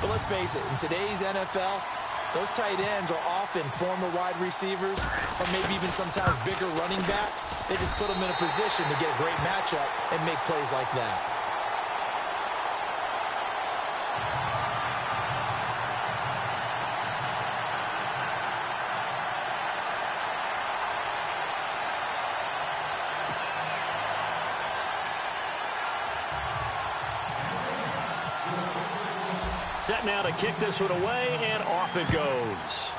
But let's face it, in today's NFL, those tight ends are often former wide receivers or maybe even sometimes bigger running backs. They just put them in a position to get a great matchup and make plays like that. Set now to kick this one away, and off it goes.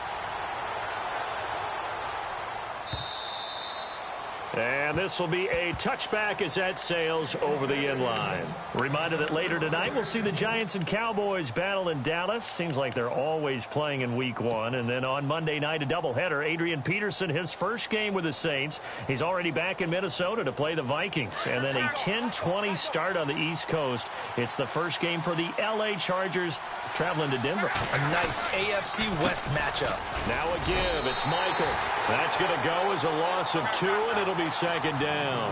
And this will be a touchback as that sails over the end line. Reminder that later tonight we'll see the Giants and Cowboys battle in Dallas. Seems like they're always playing in week 1. And then on Monday night, a doubleheader. Adrian Peterson, his first game with the Saints. He's already back in Minnesota to play the Vikings. And then a 10-20 start on the East Coast. It's the first game for the L.A. Chargers traveling to Denver. A nice AFC West matchup. Now a give. It's Michael. That's going to go as a loss of 2, and it'll be second down.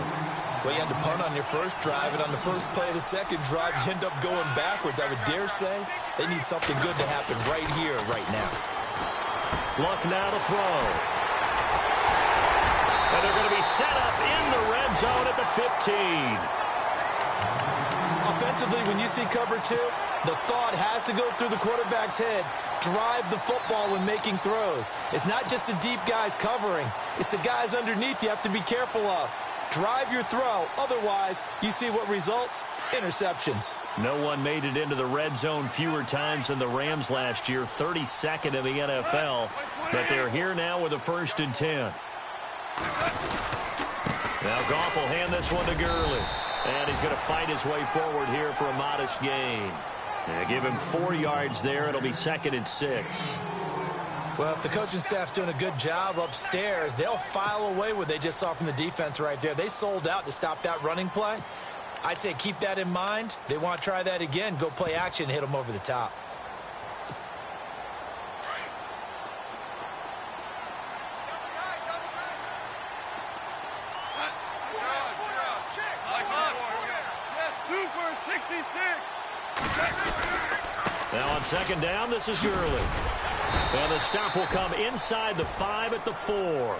Well, you had to punt on your first drive, and on the first play of the second drive, you end up going backwards. I would dare say they need something good to happen right here, right now. Luck now to throw. And they're going to be set up in the red zone at the 15. Offensively, when you see cover 2, the thought has to go through the quarterback's head. Drive the football when making throws. It's not just the deep guys covering. It's the guys underneath you have to be careful of. Drive your throw. Otherwise, you see what results? Interceptions. No one made it into the red zone fewer times than the Rams last year, 32nd in the NFL. But they're here now with a 1st and 10. Now Goff will hand this one to Gurley. And he's going to fight his way forward here for a modest gain. Give him 4 yards there. It'll be 2nd and 6. Well, if the coaching staff's doing a good job upstairs, they'll file away what they just saw from the defense right there. They sold out to stop that running play. I'd say keep that in mind. They want to try that again. Go play action and hit them over the top. Now on 2nd down, this is Gurley. And the stop will come inside the 5 at the 4.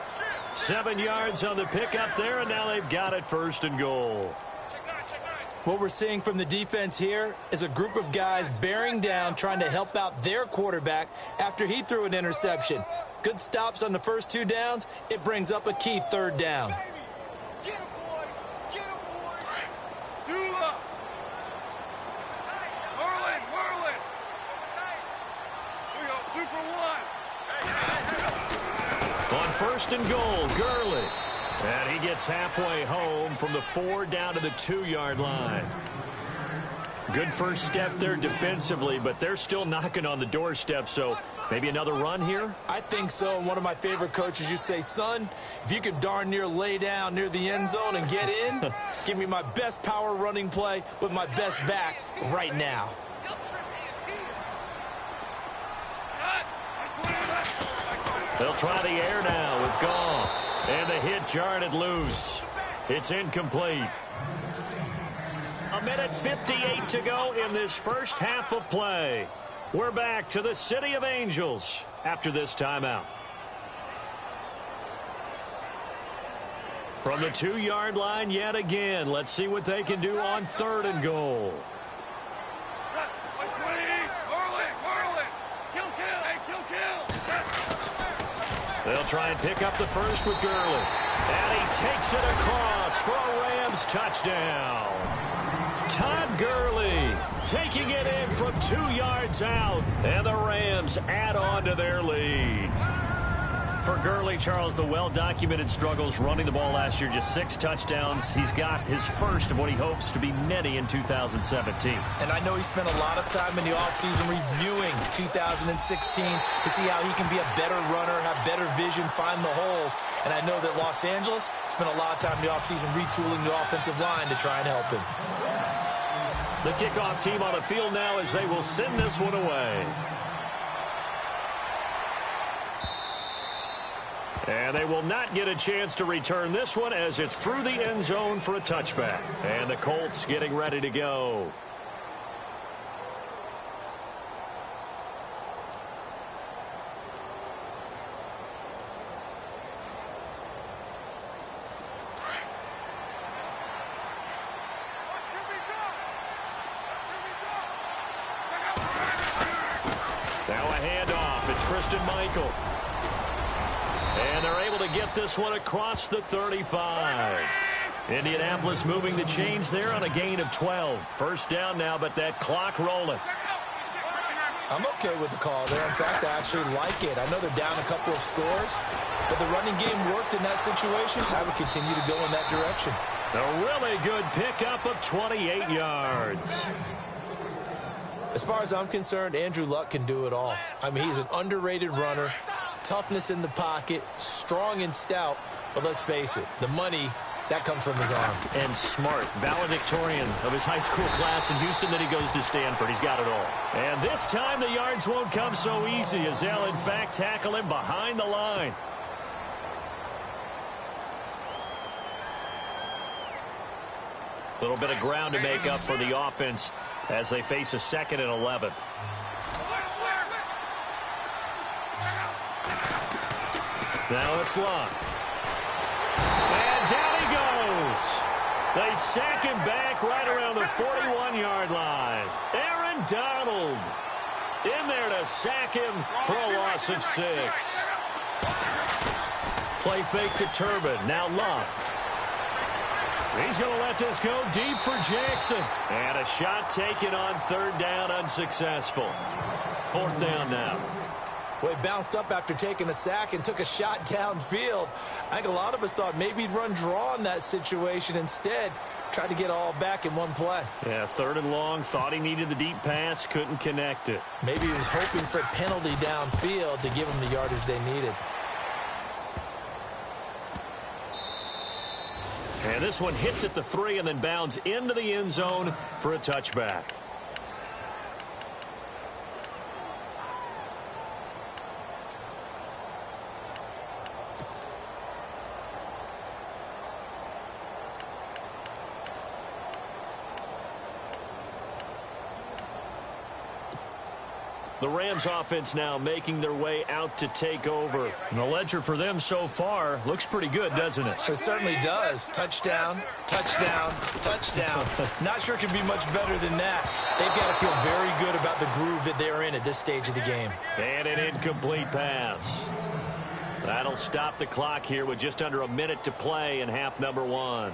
7 yards on the pickup there, and now they've got it 1st and goal. What we're seeing from the defense here is a group of guys bearing down, trying to help out their quarterback after he threw an interception. Good stops on the first 2 downs. It brings up a key 3rd down. On 1st and goal, Gurley. And he gets halfway home from the 4 down to the 2-yard line. Good first step there defensively, but they're still knocking on the doorstep, so maybe another run here? I think so. And one of my favorite coaches, you say, son, if you can darn near lay down near the end zone and get in, give me my best power running play with my best back right now. They'll try the air now with Goff. And the hit jarred it loose. It's incomplete. 1:58 to go in this first half of play. We're back to the City of Angels after this timeout. From the 2-yard line yet again. Let's see what they can do on 3rd and goal. They'll try and pick up the first with Gurley. And he takes it across for a Rams touchdown. Todd Gurley taking it in from 2 yards out. And the Rams add on to their lead. For Gurley, Charles, the well-documented struggles running the ball last year, just 6 touchdowns. He's got his first of what he hopes to be many in 2017. And I know he spent a lot of time in the offseason reviewing 2016 to see how he can be a better runner, have better vision, find the holes. And I know that Los Angeles spent a lot of time in the offseason retooling the offensive line to try and help him. The kickoff team on the field now as they will send this one away. And they will not get a chance to return this one as it's through the end zone for a touchback. And the Colts getting ready to go. Now a handoff. It's Christian Michael. And they're able to get this one across the 35. Indianapolis moving the chains there on a gain of 12. First down now, but that clock rolling. I'm okay with the call there. In fact, I actually like it. I know they're down a couple of scores, but the running game worked in that situation. I would continue to go in that direction. A really good pickup of 28 yards. As far as I'm concerned, Andrew Luck can do it all. I mean, he's an underrated runner, toughness in the pocket, strong and stout, but let's face it, the money, that comes from his arm. And smart, valedictorian of his high school class in Houston. Then he goes to Stanford. He's got it all. And this time the yards won't come so easy as they'll, in fact, tackle him behind the line. A little bit of ground to make up for the offense as they face a 2nd and 11. Now it's Luck. And down he goes. They sack him back right around the 41-yard line. Aaron Donald in there to sack him for a loss of 6. Play fake to Turbin. Now Luck. He's going to let this go deep for Jackson. And a shot taken on 3rd down, unsuccessful. 4th down now. Well, he bounced up after taking a sack and took a shot downfield. I think a lot of us thought maybe he'd run draw in that situation. Instead, tried to get all back in one play. Yeah, 3rd and long. Thought he needed the deep pass. Couldn't connect it. Maybe he was hoping for a penalty downfield to give him the yardage they needed. And this one hits at the 3 and then bounds into the end zone for a touchback. The Rams offense now making their way out to take over. And the ledger for them so far looks pretty good, doesn't it? It certainly does. Touchdown, touchdown, touchdown. Not sure it can be much better than that. They've got to feel very good about the groove that they're in at this stage of the game. And an incomplete pass. That'll stop the clock here with just under a minute to play in half number 1.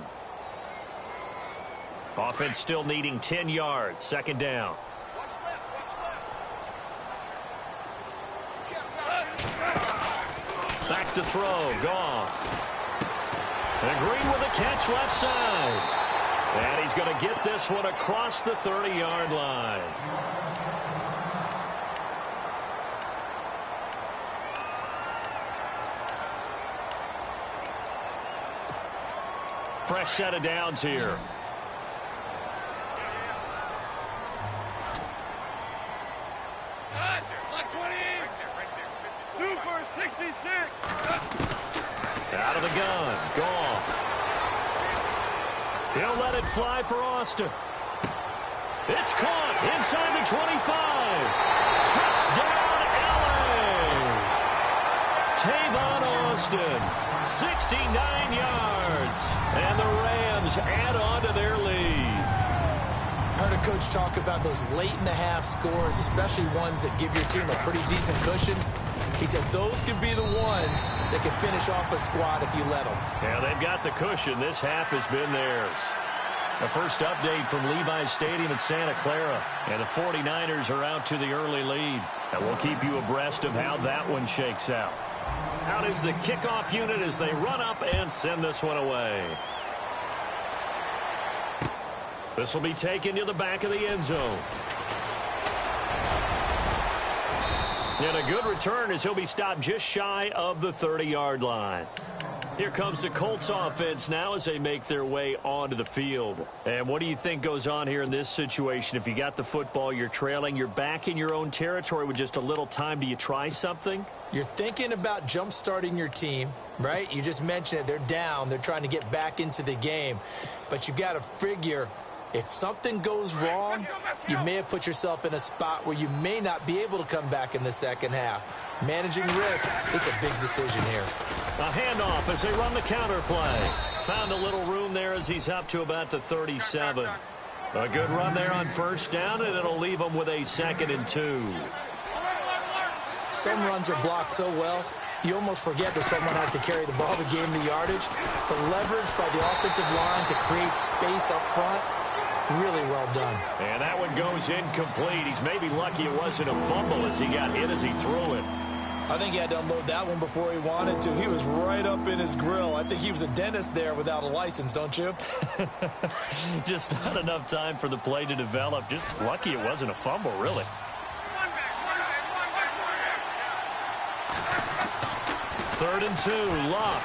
Offense still needing 10 yards. 2nd down. Back to throw. Goff. And Green with a catch left side. And he's going to get this one across the 30-yard line. Fresh set of downs here. Out of the gun. Goff. He'll let it fly for Austin. It's caught inside the 25. Touchdown, L.A. Tavon Austin, 69 yards. And the Rams add on to their lead. Heard a coach talk about those late-in-the-half scores, especially ones that give your team a pretty decent cushion. He said those could be the ones that can finish off a squad if you let them. Yeah, they've got the cushion. This half has been theirs. The first update from Levi's Stadium in Santa Clara. And the 49ers are out to the early lead. And we'll keep you abreast of how that one shakes out. Out is the kickoff unit as they run up and send this one away. This will be taken to the back of the end zone. And a good return as he'll be stopped just shy of the 30-yard line. Here comes the Colts offense now as they make their way onto the field. And what do you think goes on here in this situation? If you got the football, you're trailing, you're back in your own territory with just a little time. Do you try something? You're thinking about jump-starting your team, right? You just mentioned it. They're down. They're trying to get back into the game. But you got to figure, if something goes wrong, you may have put yourself in a spot where you may not be able to come back in the second half. Managing risk is a big decision here. A handoff as they run the counter play. Found a little room there as he's up to about the 37. A good run there on first down, and it'll leave him with a 2nd and 2. Some runs are blocked so well, you almost forget that someone has to carry the ball to gain the yardage. The leverage by the offensive line to create space up front, really well done. And that one goes incomplete. He's maybe lucky it wasn't a fumble as he got hit as he threw it. I think he had to unload that one before he wanted to. He was right up in his grill. I think he was a dentist there without a license, don't you? Just not enough time for the play to develop. Just lucky it wasn't a fumble, really. Third and 2, Luck.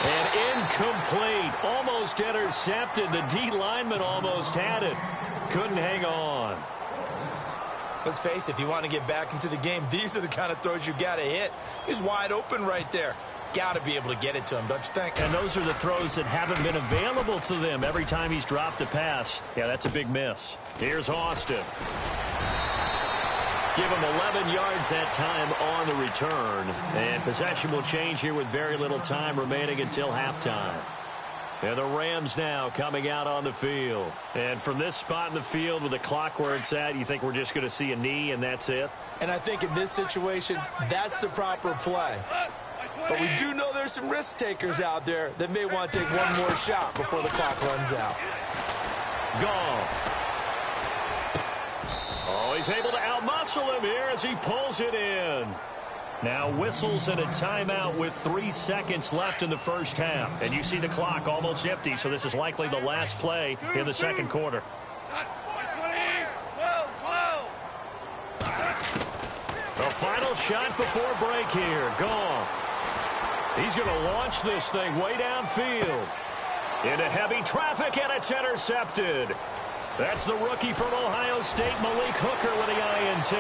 And incomplete. Almost intercepted. The D lineman almost had it. Couldn't hang on. Let's face it, if you want to get back into the game, these are the kind of throws you got to hit. He's wide open right there. Got to be able to get it to him, don't you think? And those are the throws that haven't been available to them every time he's dropped a pass. Yeah, that's a big miss. Here's Austin. Give him 11 yards that time on the return. And possession will change here with very little time remaining until halftime. And the Rams now coming out on the field. And from this spot in the field with the clock where it's at, you think we're just going to see a knee and that's it? And I think in this situation, that's the proper play. But we do know there's some risk takers out there that may want to take one more shot before the clock runs out. Goff. Oh, he's able to outmuscle him here as he pulls it in. Now whistles and a timeout with 3 seconds left in the first half. And you see the clock almost empty, so this is likely the last play in the second quarter. The final shot before break here. Goff. He's going to launch this thing way downfield. Into heavy traffic, and it's intercepted. That's the rookie from Ohio State, Malik Hooker, with the INT.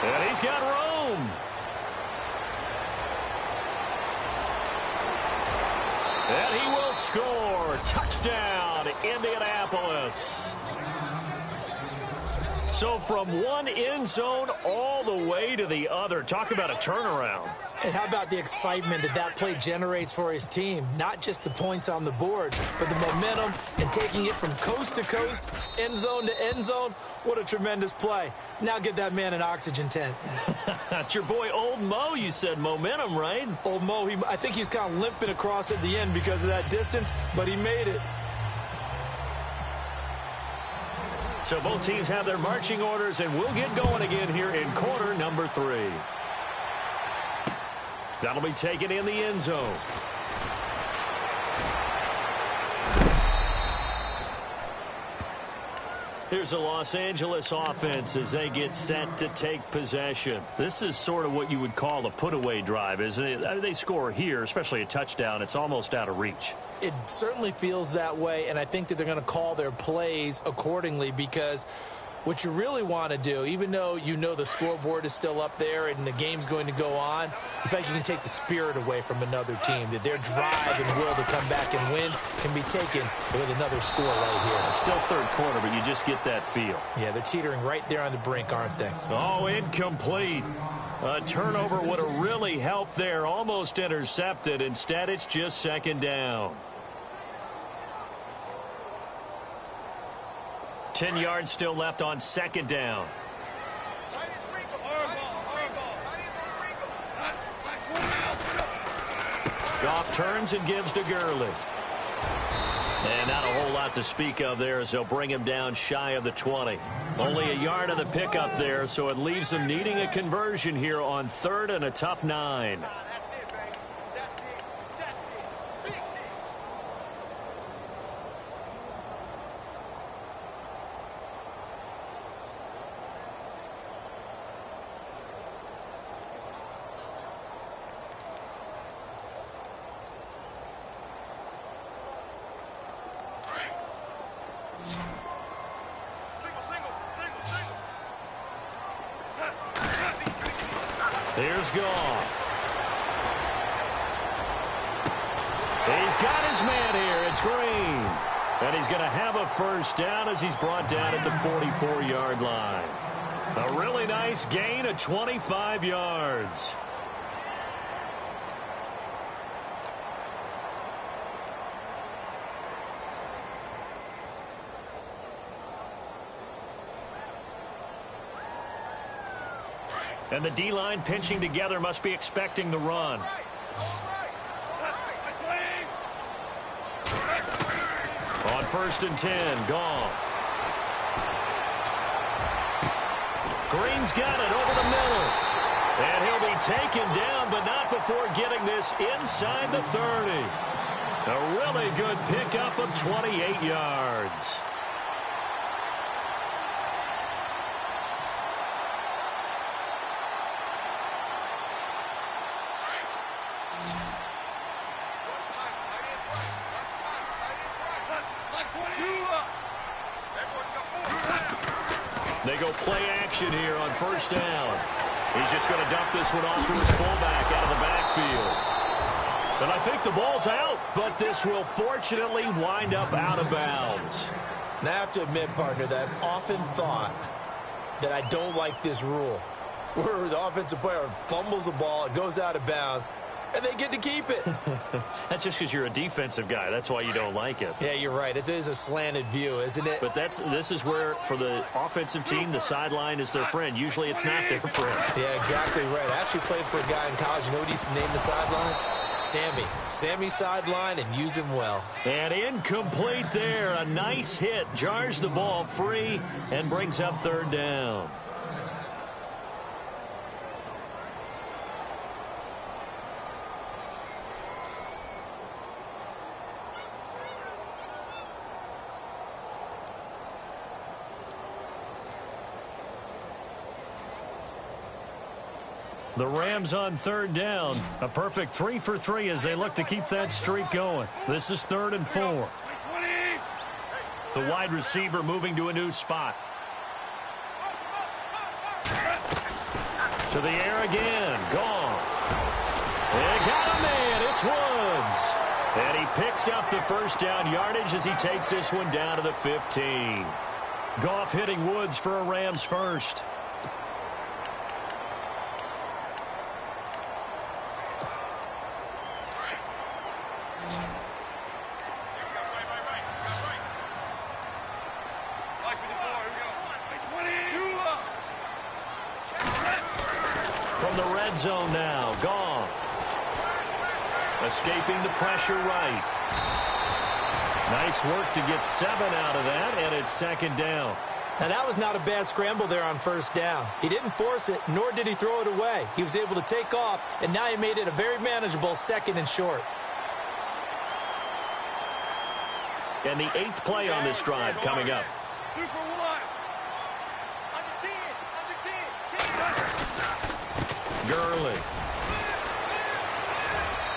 And he's got room. And he will score. Touchdown, Indianapolis. So from one end zone all the way to the other. Talk about a turnaround. And how about the excitement that that play generates for his team? Not just the points on the board, but the momentum and taking it from coast to coast, end zone to end zone. What a tremendous play. Now get that man an oxygen tent. That's your boy Old Mo, you said. Momentum, right? Old Mo, I think he's kind of limping across at the end because of that distance, but he made it. So both teams have their marching orders, and we'll get going again here in quarter number 3. That'll be taken in the end zone. Here's the Los Angeles offense as they get set to take possession. This is sort of what you would call a put-away drive, isn't it? They score here, especially a touchdown. It's almost out of reach. It certainly feels that way, and I think that they're going to call their plays accordingly because what you really want to do, even though you know the scoreboard is still up there and the game's going to go on, in fact, you can take the spirit away from another team, that their drive and will to come back and win can be taken with another score right here. Still third quarter, but you just get that feel. Yeah, they're teetering right there on the brink, aren't they? Oh, incomplete. A turnover would have really helped there. Almost intercepted. Instead, it's just second down. 10 yards still left on second down. Goff turns and gives to Gurley. And not a whole lot to speak of there as they'll bring him down shy of the 20. Only a yard of the pickup there, so it leaves him needing a conversion here on third and a tough 9. Here's Goff. He's got his man here. It's Green. And he's going to have a first down as he's brought down at the 44-yard line. A really nice gain of 25 yards. And the D-line pinching together must be expecting the run. On 1st and 10, Goff. Green's got it over the middle. And he'll be taken down, but not before getting this inside the 30. A really good pickup of 28 yards. They go play action here on 1st down. He's just going to dump this one off to his fullback out of the backfield. And I think the ball's out, but this will fortunately wind up out of bounds. Now, I have to admit, partner, that I've often thought that I don't like this rule, where the offensive player fumbles the ball, it goes out of bounds, and they get to keep it. That's just because you're a defensive guy. That's why you don't like it. Yeah, you're right. It is a slanted view, isn't it? But this is where, for the offensive team, the sideline is their friend. Usually it's not their friend. Yeah, exactly right. I actually played for a guy in college. You know what he used to name the sideline? Sammy. Sammy sideline, and use him well. And incomplete there. A nice hit. Jars the ball free and brings up 3rd down. The Rams on 3rd down. A perfect 3 for 3 as they look to keep that streak going. This is 3rd and 4. The wide receiver moving to a new spot. To the air again. Goff. They got a man. It's Woods. And he picks up the 1st down yardage as he takes this one down to the 15. Goff hitting Woods for a Rams first. From the red zone now, Goff. Escaping the pressure right. Nice work to get 7 out of that, and it's 2nd down. Now, that was not a bad scramble there on 1st down. He didn't force it, nor did he throw it away. He was able to take off, and now he made it a very manageable 2nd and short. And the 8th play on this drive coming up. Gurley.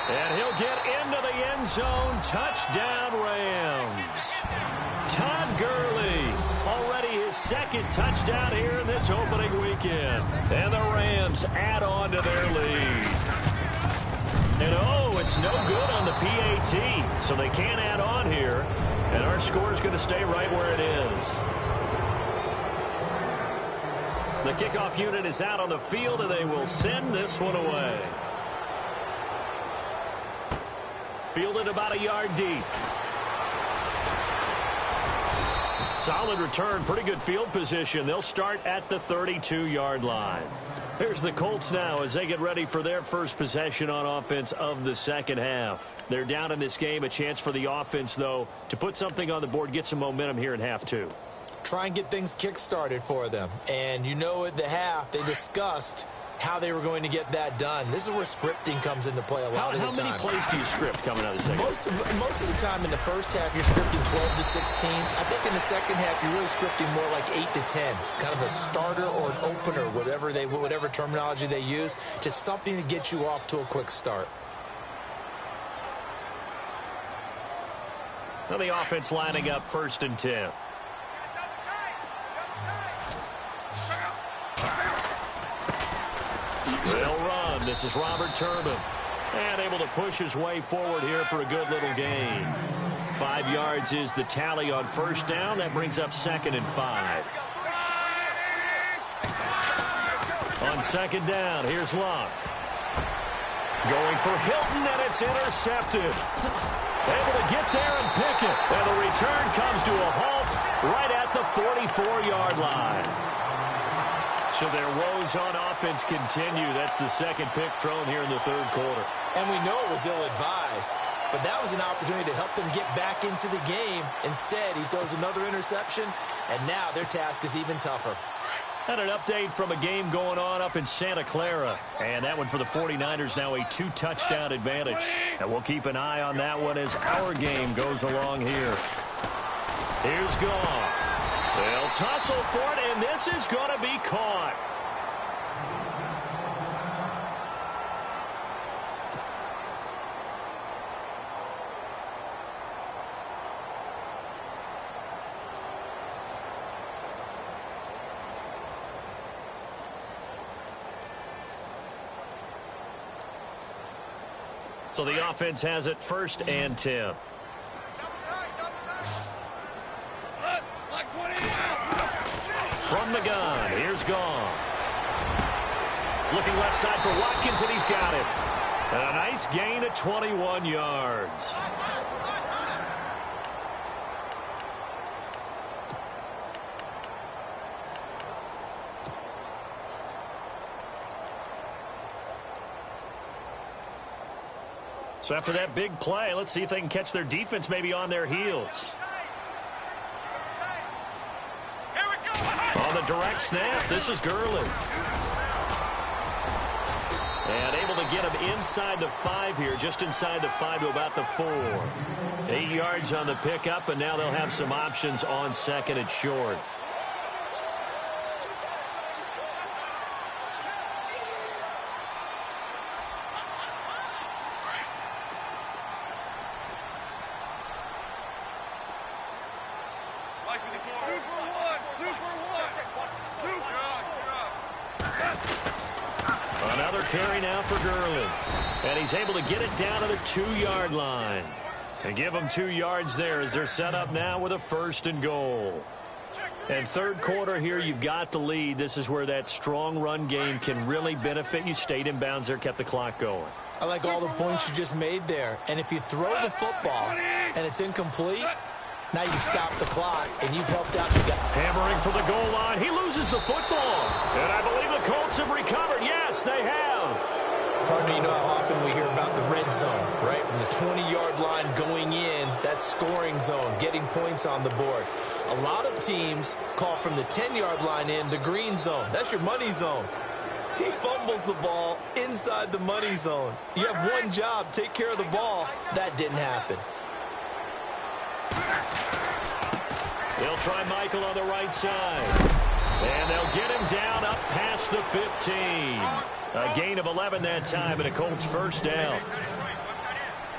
And he'll get into the end zone. Touchdown, Rams. Todd Gurley. Already his 2nd touchdown here in this opening weekend. And the Rams add on to their lead. And oh, it's no good on the PAT. So they can't add on here. And our score is going to stay right where it is. The kickoff unit is out on the field, and they will send this one away. Fielded about a yard deep. Solid return, pretty good field position. They'll start at the 32-yard line. Here's the Colts now as they get ready for their first possession on offense of the 2nd half. They're down in this game. A chance for the offense, though, to put something on the board, get some momentum here in half 2. Try and get things kick-started for them. And you know at the half, they discussed how they were going to get that done. This is where scripting comes into play a lot of the time. How many plays do you script coming out of the 2nd? Most of the time in the 1st half, you're scripting 12 to 16. I think in the 2nd half, you're really scripting more like 8 to 10. Kind of a starter or an opener, whatever terminology they use, just something to get you off to a quick start. Now the offense lining up 1st and 10. They'll run. This is Robert Turbin. And able to push his way forward here for a good little gain. 5 yards is the tally on 1st down. That brings up 2nd and 5. On 2nd down, here's Luck. Going for Hilton, and it's intercepted. Able to get there and pick it. And the return comes to a halt right at the 44-yard line. So their woes on offense continue. That's the second pick thrown here in the third quarter. And we know it was ill-advised, but that was an opportunity to help them get back into the game. Instead, he throws another interception, and now their task is even tougher. And an update from a game going on up in Santa Clara. And that one for the 49ers, now a 2-touchdown advantage. And we'll keep an eye on that one as our game goes along here. Here's Goff. They'll tussle for it, and this is going to be caught. So the offense has it 1st and 10. From the gun, here's Goff. Looking left side for Watkins, and he's got it. And a nice gain of 21 yards. So after that big play, let's see if they can catch their defense maybe on their heels. On the direct snap, this is Gurley. And able to get him inside the 5 here, just inside the 5 to about the 4. 8 yards on the pickup, and now they'll have some options on 2nd and short. Another carry now for Gurley. And he's able to get it down to the 2-yard line. And give them 2 yards there as they're set up now with a 1st and goal. And third quarter here, you've got the lead. This is where that strong run game can really benefit you. Stayed in bounds there, kept the clock going. I like all the points you just made there. And if you throw the football and it's incomplete, now you stop the clock, and you've helped out the guy. Hammering for the goal line. He loses the football. And I believe the Colts have recovered. Yes, they have. Pardon me, you know how often we hear about the red zone, right? From the 20-yard line going in, that's scoring zone, getting points on the board. A lot of teams call from the 10-yard line in the green zone. That's your money zone. He fumbles the ball inside the money zone. You have one job, take care of the ball. That didn't happen. They'll try Michael on the right side. And they'll get him down up past the 15. A gain of 11 that time, and a Colts 1st down.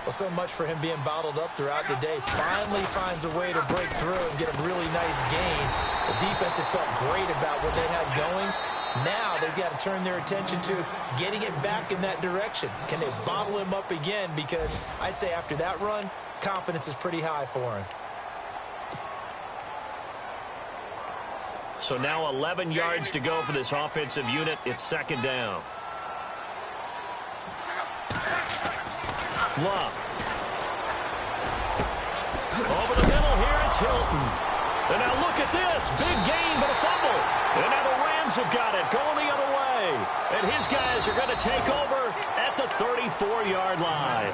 Well, so much for him being bottled up throughout the day. Finally finds a way to break through and get a really nice gain. The defense had felt great about what they had going. Now they've got to turn their attention to getting it back in that direction. Can they bottle him up again? Because I'd say after that run, confidence is pretty high for him. So now 11 yards to go for this offensive unit. It's 2nd down. Love. Over the middle here, it's Hilton. And now look at this. Big gain, but a fumble. And now the Rams have got it, going the other way. And his guys are going to take over at the 34-yard line.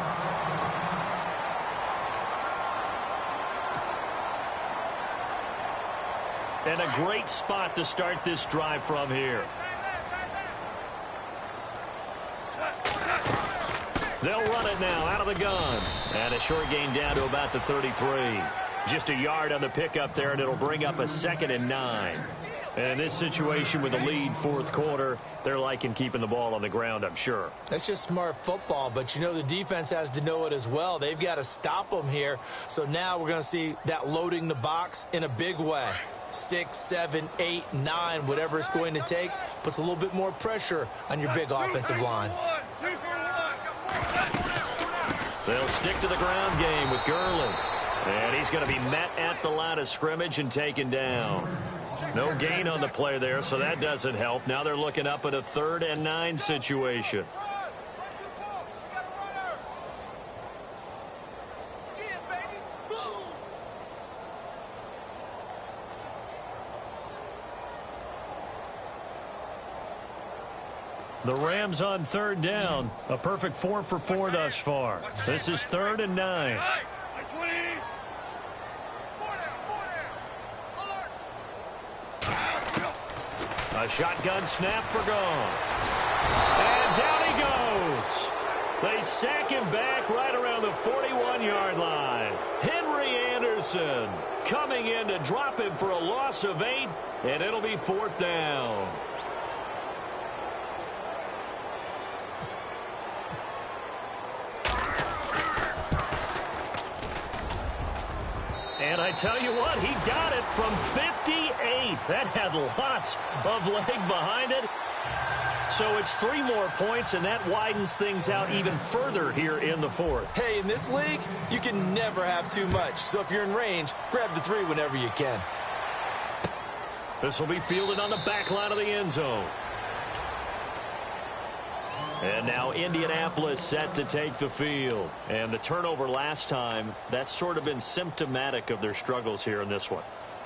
And a great spot to start this drive from here. They'll run it now out of the gun. And a short gain down to about the 33. Just a yard on the pickup there, and it'll bring up a 2nd and 9. And in this situation with a lead 4th quarter, they're liking keeping the ball on the ground, I'm sure. That's just smart football, but you know the defense has to know it as well. They've got to stop them here. So now we're going to see that loading the box in a big way. 6, 7, 8, 9, whatever it's going to take, puts a little bit more pressure on your big offensive line. They'll stick to the ground game with Gurley. And he's going to be met at the line of scrimmage and taken down. No gain on the play there, so that doesn't help. Now they're looking up at a 3rd and 9 situation. The Rams on third down. A perfect 4 for 4 thus far. This is 3rd and 9. A shotgun snap for Goff. And down he goes. They sack him back right around the 41-yard line. Henry Anderson coming in to drop him for a loss of 8, and it'll be 4th down. And I tell you what, he got it from 58. That had lots of leg behind it. So it's 3 more points, and that widens things out even further here in the 4th. Hey, in this league, you can never have too much. So if you're in range, grab the 3 whenever you can. This will be fielded on the back line of the end zone. And now Indianapolis set to take the field. And the turnover last time, that's sort of been symptomatic of their struggles here in this one.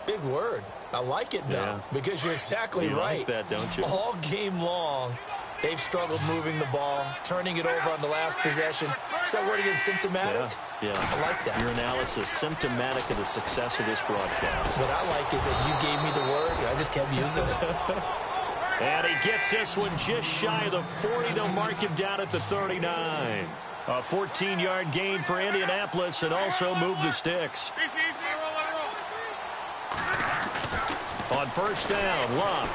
Big word. I like it, though, because you're exactly right. You like that, don't you? All game long, they've struggled moving the ball, turning it over on the last possession. Is that word again, symptomatic? Yeah. I like that. Your analysis, symptomatic of the success of this broadcast. What I like is that you gave me the word, and I just kept using it. And he gets this one just shy of the 40. They'll mark him down at the 39. A 14-yard gain for Indianapolis, and also move the sticks. On first down, Love.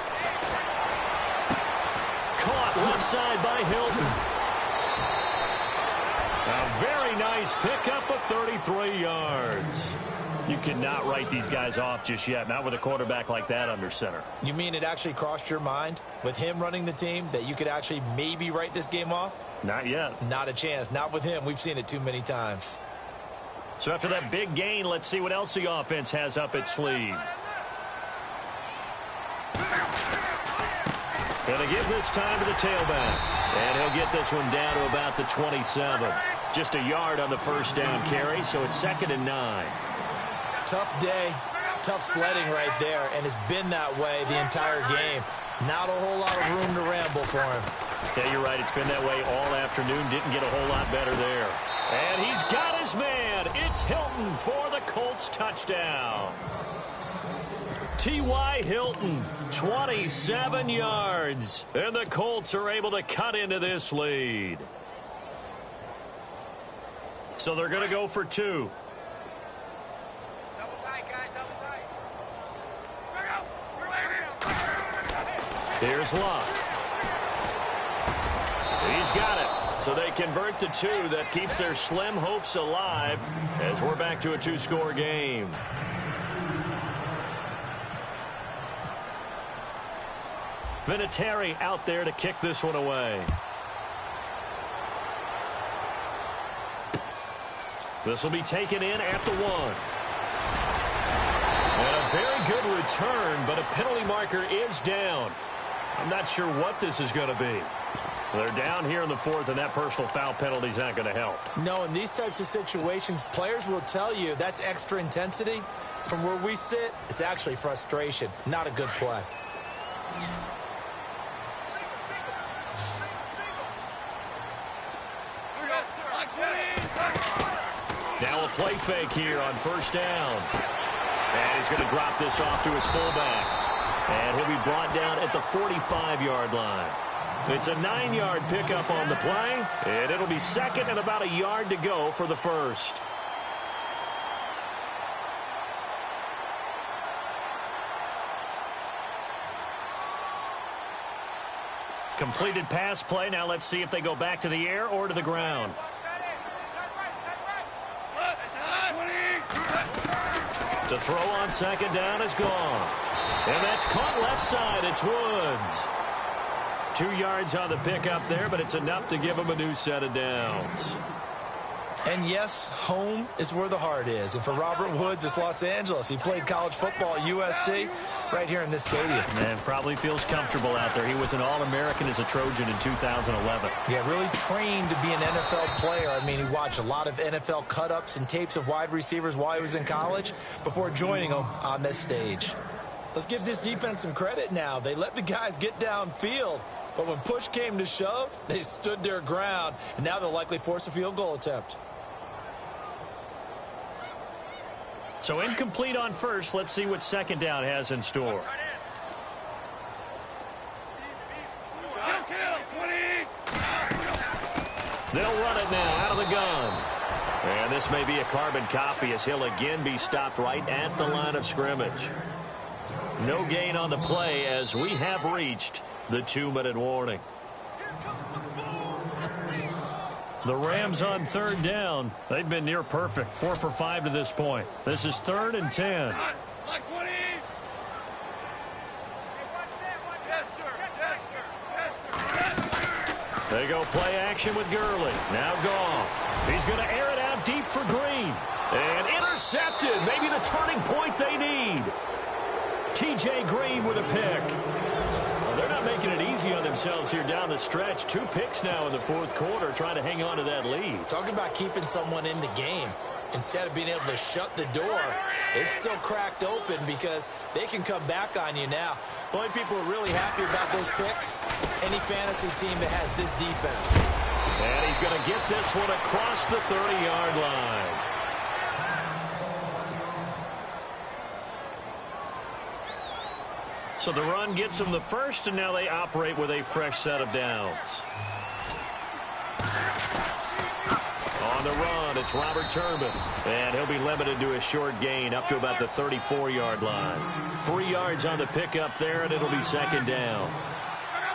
Caught left side by Hilton. A very nice pickup of 33 yards. You cannot write these guys off just yet, not with a quarterback like that under center. You mean it actually crossed your mind with him running the team that you could actually maybe write this game off? Not yet. Not a chance. Not with him. We've seen it too many times. So after that big gain, let's see what else the offense has up its sleeve. Going to give this time to the tailback. And he'll get this one down to about the 27. Just a yard on the first down carry, so it's 2nd and 9. Tough day, tough sledding right there, and it's been that way the entire game. Not a whole lot of room to ramble for him. Yeah, you're right. It's been that way all afternoon. Didn't get a whole lot better there. And he's got his man. It's Hilton for the Colts touchdown. T.Y. Hilton, 27 yards. And the Colts are able to cut into this lead. So they're going to go for 2. Here's Love. He's got it. So they convert the 2. That keeps their slim hopes alive as we're back to a 2-score game. Vinatieri out there to kick this one away. This will be taken in at the 1. And a very good return, but a penalty marker is down. I'm not sure what this is going to be. They're down here in the 4th, and that personal foul penalty is not going to help. No, in these types of situations, players will tell you that's extra intensity. From where we sit, it's actually frustration. Not a good play. Now a play fake here on first down. And he's going to drop this off to his fullback. And he'll be brought down at the 45-yard line. It's a 9-yard pickup on the play. And it'll be 2nd and about a yard to go for the first. Completed pass play. Now let's see if they go back to the air or to the ground. The throw on 2nd down is gone. And that's caught left side. It's Woods. 2 yards on the pickup there, but it's enough to give him a new set of downs. And yes, home is where the heart is. And for Robert Woods, it's Los Angeles. He played college football at USC right here in this stadium. And probably feels comfortable out there. He was an All-American as a Trojan in 2011. Yeah, really trained to be an NFL player. I mean, he watched a lot of NFL cut-ups and tapes of wide receivers while he was in college before joining them on this stage. Let's give this defense some credit now. They let the guys get downfield. But when push came to shove, they stood their ground, and now they'll likely force a field goal attempt. So incomplete on first. Let's see what second down has in store. They'll run it now out of the gun. And this may be a carbon copy as he'll again be stopped right at the line of scrimmage. No gain on the play as we have reached the 2-minute warning. The Rams on third down. They've been near perfect. 4 for 5 to this point. This is 3rd and 10. They go play action with Gurley. Now Goff. He's going to air it out deep for Green. And intercepted. Maybe the turning point they need. T.J. Green with a pick. Well, they're not making it easy on themselves here down the stretch. 2 picks now in the 4th quarter trying to hang on to that lead. Talking about keeping someone in the game. Instead of being able to shut the door, it's still cracked open because they can come back on you now. The only people who are really happy about those picks, any fantasy team that has this defense. And he's going to get this one across the 30-yard line. So the run gets them the first, and now they operate with a fresh set of downs. On the run, it's Robert Turbin. And he'll be limited to a short gain up to about the 34-yard line. 3 yards on the pickup there, and it'll be second down.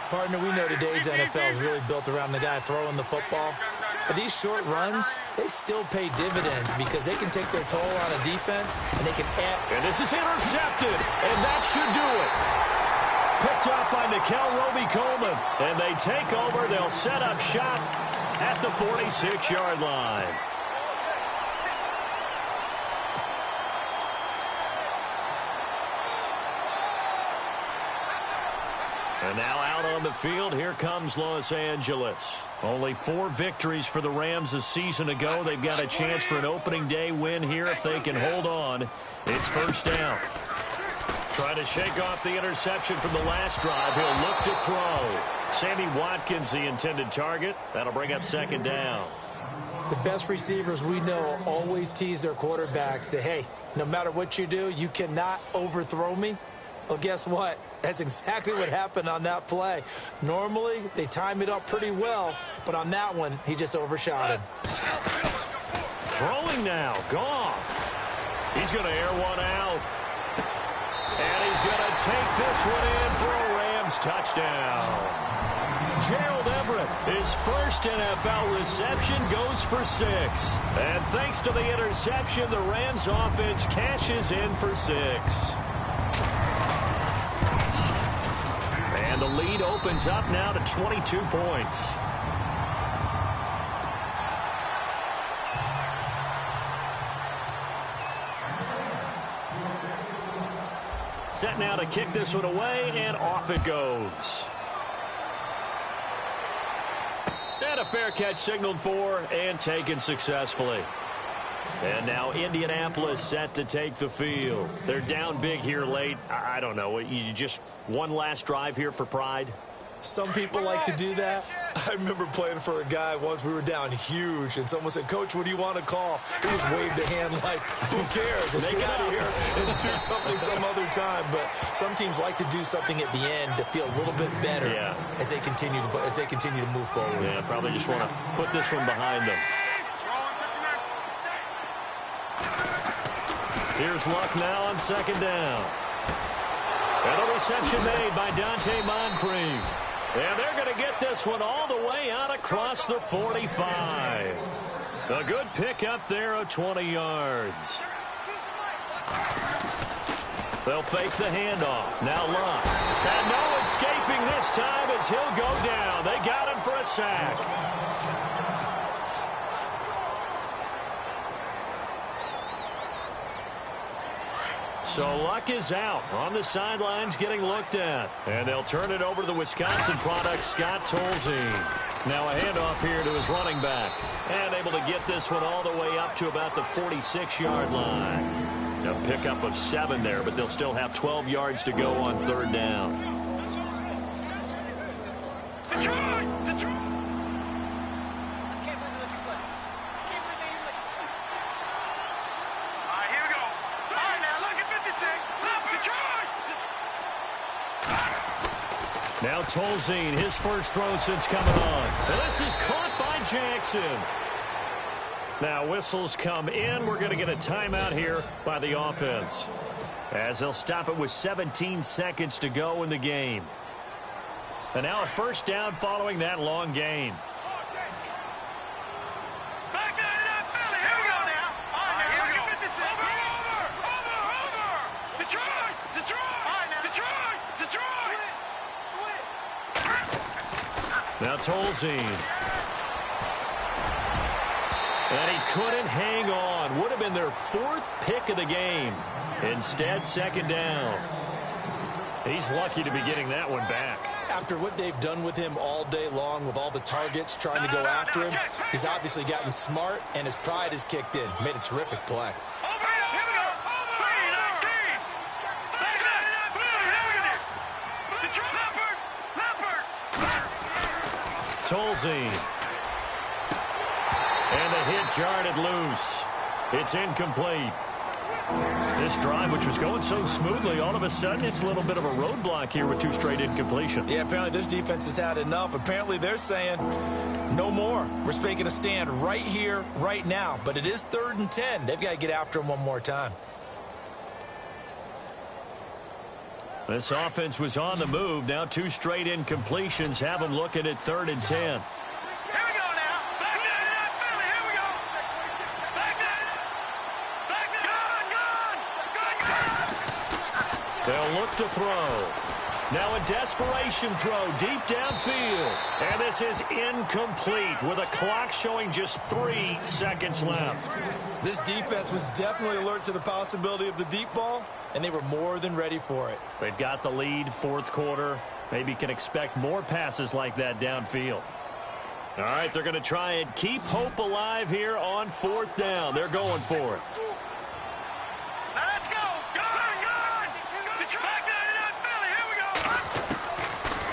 Partner, we know today's NFL is really built around the guy throwing the football. But these short runs, they still pay dividends because they can take their toll on a defense, and they can add. And this is intercepted, and that should do it. Picked up by Nickel Roby-Coleman. And they take over. They'll set up shop at the 46-yard line. And now out on the field, here comes Los Angeles. Only 4 victories for the Rams a season ago. They've got a chance for an opening day win here if they can hold on. It's first down. Trying to shake off the interception from the last drive. He'll look to throw. Sammy Watkins, the intended target. That'll bring up second down. The best receivers we know always tease their quarterbacks that, hey, no matter what you do, you cannot overthrow me. Well, guess what? That's exactly what happened on that play. Normally, they time it up pretty well, but on that one, he just overshot him. Throwing now, Goff. He's going to air one out. And he's going to take this one in for a Rams touchdown. Gerald Everett, his first NFL reception, goes for 6. And thanks to the interception, the Rams offense cashes in for 6. And the lead opens up now to 22 points. Set now to kick this one away, and off it goes. And a fair catch signaled for and taken successfully. And now Indianapolis set to take the field. They're down big here late. I don't know. You just one last drive here for pride? Some people like to do that. I remember playing for a guy once. We were down huge, and someone said, "Coach, what do you want to call?" He just waved a hand like, who cares? Let's get out of here and do something some other time. But some teams like to do something at the end to feel a little bit better as they continue to move forward. Yeah, probably just want to put this one behind them. Here's Luck now on second down. And a reception made by Dante Moncrief. And they're going to get this one all the way out across the 45. A good pickup there of 20 yards. They'll fake the handoff. Now Luck. And no escaping this time as he'll go down. They got him for a sack. So Luck is out on the sidelines getting looked at. And they'll turn it over to the Wisconsin product, Scott Tolzien. Now a handoff here to his running back. And able to get this one all the way up to about the 46-yard line. A pickup of 7 there, but they'll still have 12 yards to go on third down. Now Tolzien, his first throw since coming on. And this is caught by Jackson. Now whistles come in. We're going to get a timeout here by the offense, as they'll stop it with 17 seconds to go in the game. And now a first down following that long gain. Now Tolzien. And he couldn't hang on. Would have been their fourth pick of the game. Instead, second down. He's lucky to be getting that one back. After what they've done with him all day long, with all the targets trying to go after him, he's obviously gotten smart, and his pride has kicked in. Made a terrific play. Tolzien. And the hit jarred it loose. It's incomplete. This drive, which was going so smoothly, all of a sudden it's a little bit of a roadblock here with two straight incompletions. Yeah, apparently this defense has had enough. Apparently they're saying no more. We're making a stand right here, right now. But it is 3rd and 10. They've got to get after him one more time. This offense was on the move. Now two straight incompletions have them looking at 3rd and 10. They'll look to throw. Now a desperation throw deep downfield. And this is incomplete with a clock showing just 3 seconds left. This defense was definitely alert to the possibility of the deep ball, and they were more than ready for it. They've got the lead, 4th quarter. Maybe can expect more passes like that downfield. All right, they're going to try and keep hope alive here on 4th down. They're going for it. Let's go.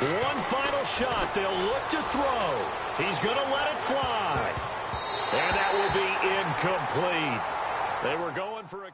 One final shot. They'll look to throw. He's going to let it fly. And that will be incomplete. They were going for a...